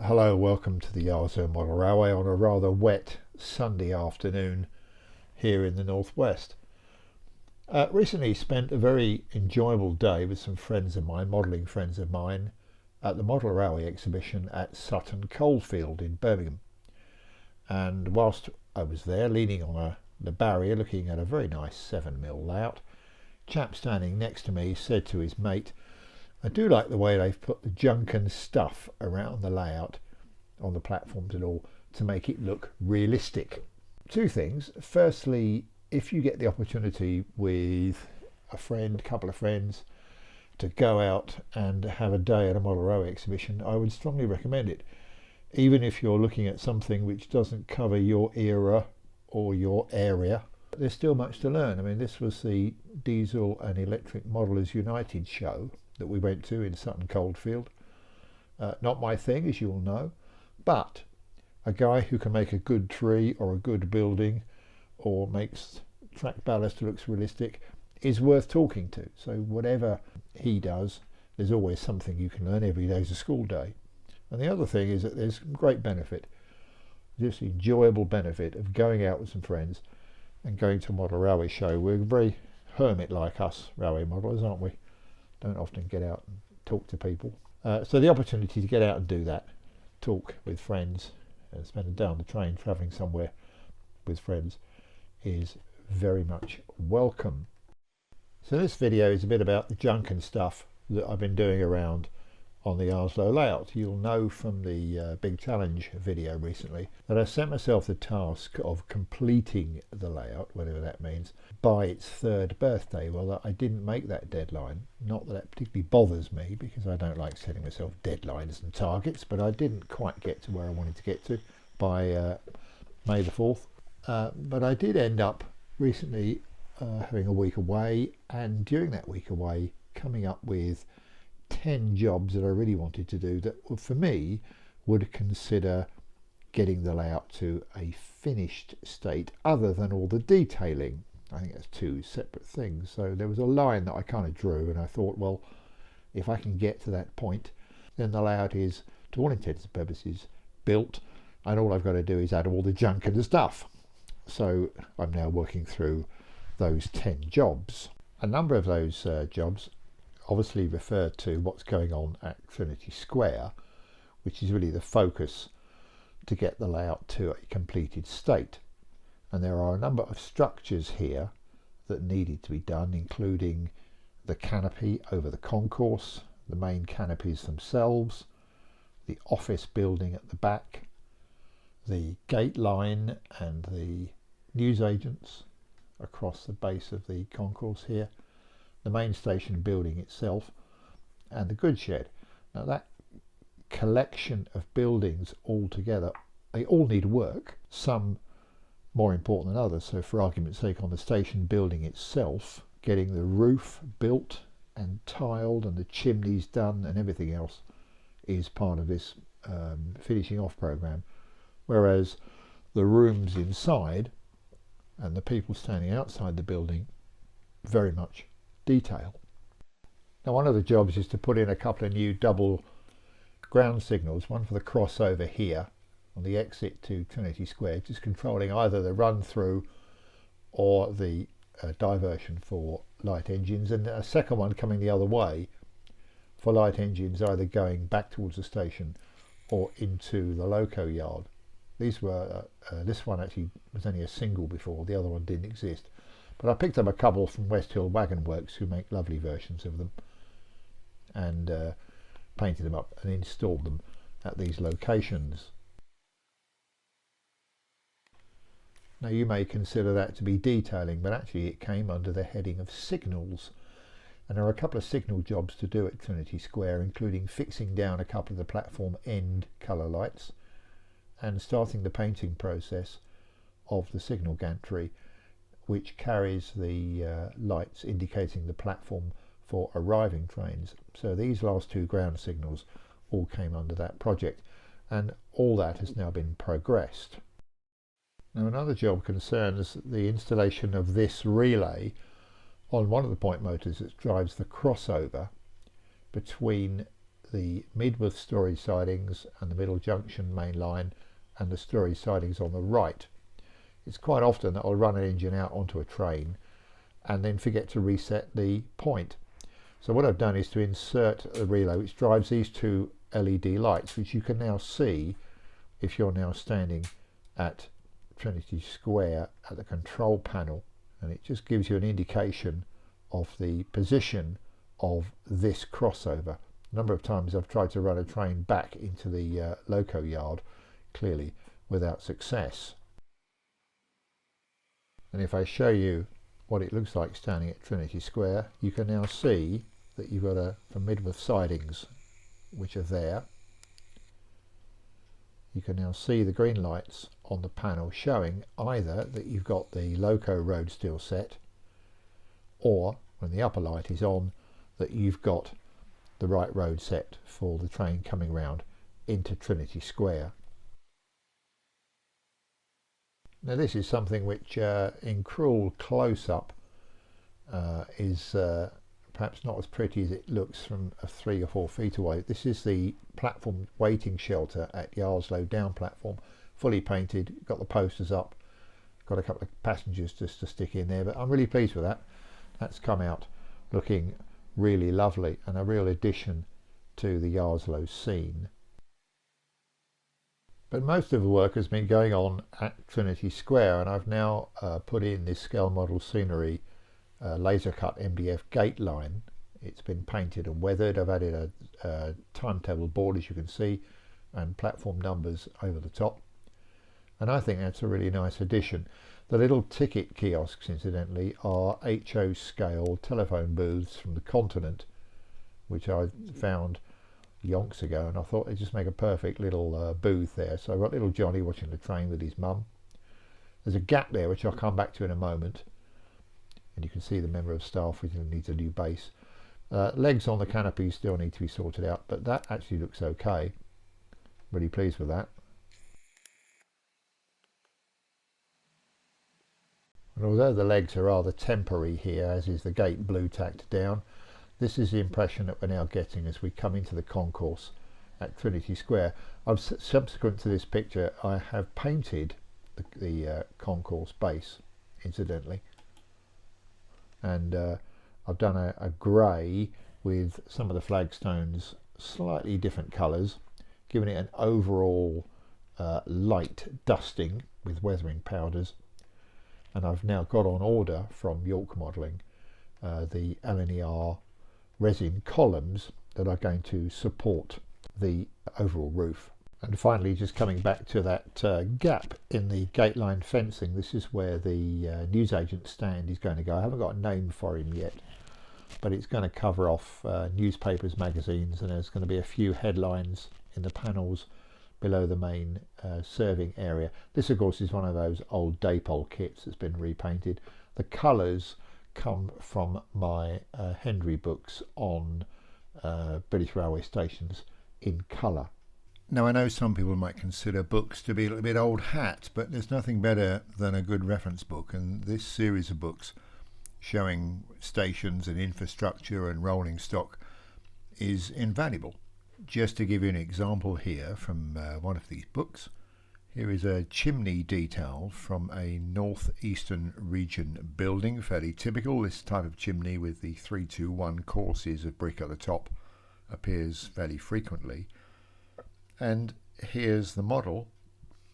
Hello, welcome to the Yarslow Model Railway on a rather wet Sunday afternoon here in the northwest. Recently spent a very enjoyable day with some friends of mine, modelling friends of mine, at the Model Railway exhibition at Sutton Coldfield in Birmingham. And whilst I was there leaning on the barrier looking at a very nice 7mm layout, a chap standing next to me said to his mate, "I do like the way they've put the junk and stuff around the layout on the platforms and all to make it look realistic." Two things. Firstly, if you get the opportunity with a friend, couple of friends, to go out and have a day at a model railway exhibition, I would strongly recommend it. Even if you're looking at something which doesn't cover your era or your area, there's still much to learn. I mean, this was the Diesel and Electric Modelers United show that we went to in Sutton Coldfield. Not my thing, as you all know, but a guy who can make a good tree or a good building or makes track ballast looks realistic is worth talking to. So whatever he does, there's always something you can learn. Every day's a school day. And the other thing is that there's great benefit, just enjoyable benefit of going out with some friends and going to a model railway show. We're very hermit like us railway modelers, aren't we? Don't often get out and talk to people. So the opportunity to get out and do that, talk with friends and spend a day on the train travelling somewhere with friends, is very much welcome. So this video is a bit about the junk and stuff that I've been doing around on the Yarslow layout. You'll know from the big challenge video recently that I set myself the task of completing the layout, whatever that means, by its 3rd birthday. Well, I didn't make that deadline. Not that that particularly bothers me, because I don't like setting myself deadlines and targets, but I didn't quite get to where I wanted to get to by May the 4th. But I did end up recently having a week away, and during that week away coming up with 10 jobs that I really wanted to do that for me would consider getting the layout to a finished state other than all the detailing. I think that's two separate things. So there was a line that I kind of drew, and I thought, well, if I can get to that point, then the layout is, to all intents and purposes, built, and all I've got to do is add all the junk and the stuff. So I'm now working through those 10 jobs. A number of those jobs obviously refer to what's going on at Trinity Square, which is really the focus to get the layout to a completed state. And there are a number of structures here that needed to be done, including the canopy over the concourse, the main canopies themselves, the office building at the back, the gate line and the newsagents across the base of the concourse here, the main station building itself, and the goods shed. Now that collection of buildings all together, they all need work, some more important than others. So for argument's sake, on the station building itself, getting the roof built and tiled and the chimneys done and everything else is part of this finishing off program, whereas the rooms inside and the people standing outside the building very much detail. Now one of the jobs is to put in a couple of new double ground signals, one for the crossover here on the exit to Trinity Square, just controlling either the run through or the diversion for light engines, and a second one coming the other way for light engines either going back towards the station or into the loco yard. These were this one actually was only a single before, the other one didn't exist. But I picked up a couple from West Hill Wagon Works who make lovely versions of them, and painted them up and installed them at these locations. Now you may consider that to be detailing, but actually it came under the heading of signals. And there are a couple of signal jobs to do at Trinity Square, including fixing down a couple of the platform end colour lights and starting the painting process of the signal gantry, which carries the lights indicating the platform for arriving trains. So these last two ground signals all came under that project, and all that has now been progressed. Now another job concerns the installation of this relay on one of the point motors that drives the crossover between the Midworth storage sidings and the Middle Junction main line and the storage sidings on the right. It's quite often that I'll run an engine out onto a train and then forget to reset the point. So what I've done is to insert a relay which drives these two LED lights, which you can now see if you're now standing at Trinity Square at the control panel, and it just gives you an indication of the position of this crossover. A number of times I've tried to run a train back into the loco yard, clearly without success. And if I show you what it looks like standing at Trinity Square, you can now see that you've got from Midworth sidings which are there. You can now see the green lights on the panel showing either that you've got the loco road still set, or when the upper light is on, that you've got the right road set for the train coming round into Trinity Square. Now this is something which in cruel close-up is perhaps not as pretty as it looks from 3 or 4 feet away. This is the platform waiting shelter at Yarslow down platform, fully painted, got the posters up, got a couple of passengers just to stick in there, but I'm really pleased with that. That's come out looking really lovely and a real addition to the Yarslow scene. But most of the work has been going on at Trinity Square, and I've now put in this scale model scenery laser cut MDF gate line. It's been painted and weathered. I've added a timetable board, as you can see, and platform numbers over the top, and I think that's a really nice addition. The little ticket kiosks, incidentally, are HO scale telephone booths from the continent, which I found yonks ago, and I thought they'd just make a perfect little booth there. So I've got little Johnny watching the train with his mum. There's a gap there which I'll come back to in a moment, and you can see the member of staff which needs a new base. Legs on the canopy still need to be sorted out, but that actually looks okay. Really pleased with that. And although the legs are rather temporary here, as is the gate blue tacked down, this is the impression that we're now getting as we come into the concourse at Trinity Square. Subsequent to this picture, I have painted the concourse base, incidentally, and I've done a grey with some of the flagstones slightly different colours, giving it an overall light dusting with weathering powders. And I've now got on order from York Modelling the LNER resin columns that are going to support the overall roof. And finally, just coming back to that gap in the gate line fencing, this is where the newsagent stand is going to go. I haven't got a name for him yet, but it's going to cover off newspapers, magazines, and there's going to be a few headlines in the panels below the main serving area. This, of course, is one of those old Dapol kits that's been repainted. The colours come from my Hendry books on British railway stations in colour. Now, I know some people might consider books to be a little bit old hat, but there's nothing better than a good reference book, and this series of books showing stations and infrastructure and rolling stock is invaluable. Just to give you an example here from one of these books, here is a chimney detail from a northeastern region building, fairly typical. This type of chimney with the 321 courses of brick at the top appears fairly frequently. And here's the model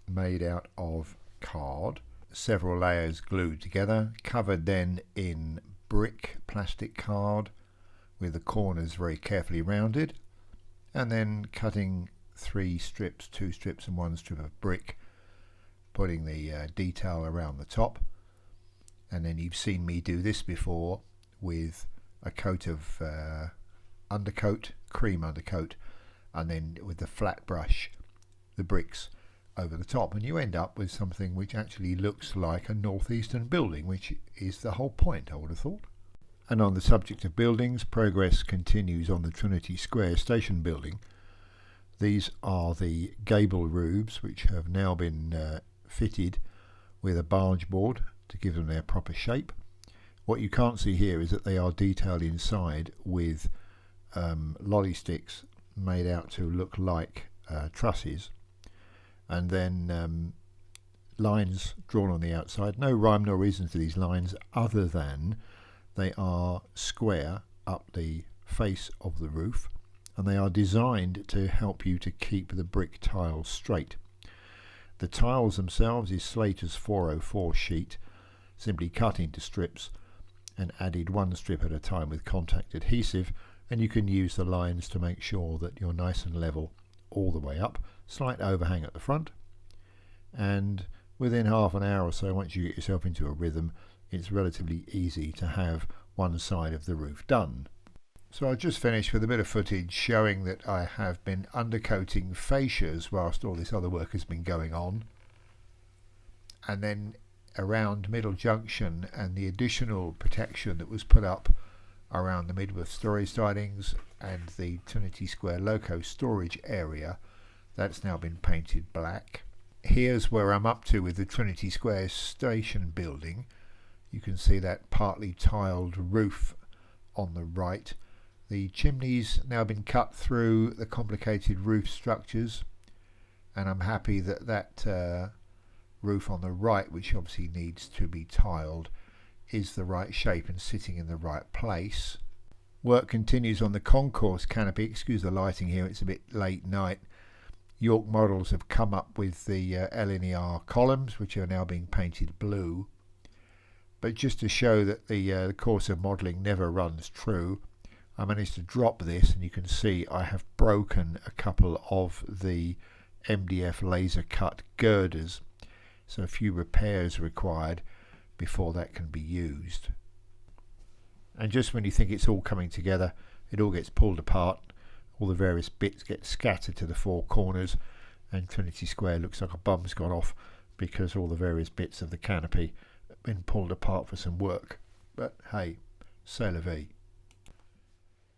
made out of card, several layers glued together, covered then in brick plastic card with the corners very carefully rounded, and then cutting 3 strips, 2 strips and 1 strip of brick, putting the detail around the top. And then you've seen me do this before with a coat of undercoat, cream undercoat, and then with the flat brush the bricks over the top, and you end up with something which actually looks like a northeastern building, which is the whole point, I would have thought. And on the subject of buildings, progress continues on the Trinity Square station building. These are the gable roofs, which have now been fitted with a barge board to give them their proper shape. What you can't see here is that they are detailed inside with lolly sticks made out to look like trusses, and then lines drawn on the outside. No rhyme nor reason to these lines other than they are square up the face of the roof, and they are designed to help you to keep the brick tiles straight. The tiles themselves is Slater's 404 sheet, simply cut into strips and added one strip at a time with contact adhesive, and you can use the lines to make sure that you're nice and level all the way up. Slight overhang at the front, and within half an hour or so, once you get yourself into a rhythm, it's relatively easy to have one side of the roof done. So I just finished with a bit of footage showing that I have been undercoating fascias whilst all this other work has been going on, and then around Middle Junction and the additional protection that was put up around the Midworth storage sidings and the Trinity Square loco storage area, that's now been painted black. Here's where I'm up to with the Trinity Square station building. You can see that partly tiled roof on the right. The chimney's now been cut through the complicated roof structures, and I'm happy that that roof on the right, which obviously needs to be tiled, is the right shape and sitting in the right place. Work continues on the concourse canopy. Excuse the lighting here, it's a bit late night. York Models have come up with the LNER columns, which are now being painted blue. But just to show that the course of modelling never runs true, I managed to drop this, and you can see I have broken a couple of the MDF laser cut girders, so a few repairs required before that can be used. And just when you think it's all coming together, it all gets pulled apart. All the various bits get scattered to the four corners, and Trinity Square looks like a bum's gone off because all the various bits of the canopy have been pulled apart for some work. But hey, c'est la vie.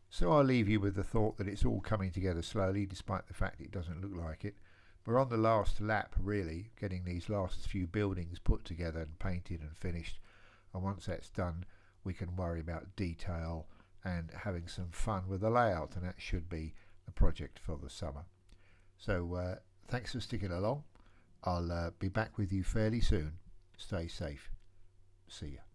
So I'll leave you with the thought that it's all coming together slowly, despite the fact it doesn't look like it. We're on the last lap, really, getting these last few buildings put together and painted and finished. And once that's done, we can worry about detail and having some fun with the layout, and that should be the project for the summer. So thanks for sticking along. I'll be back with you fairly soon. Stay safe. See ya.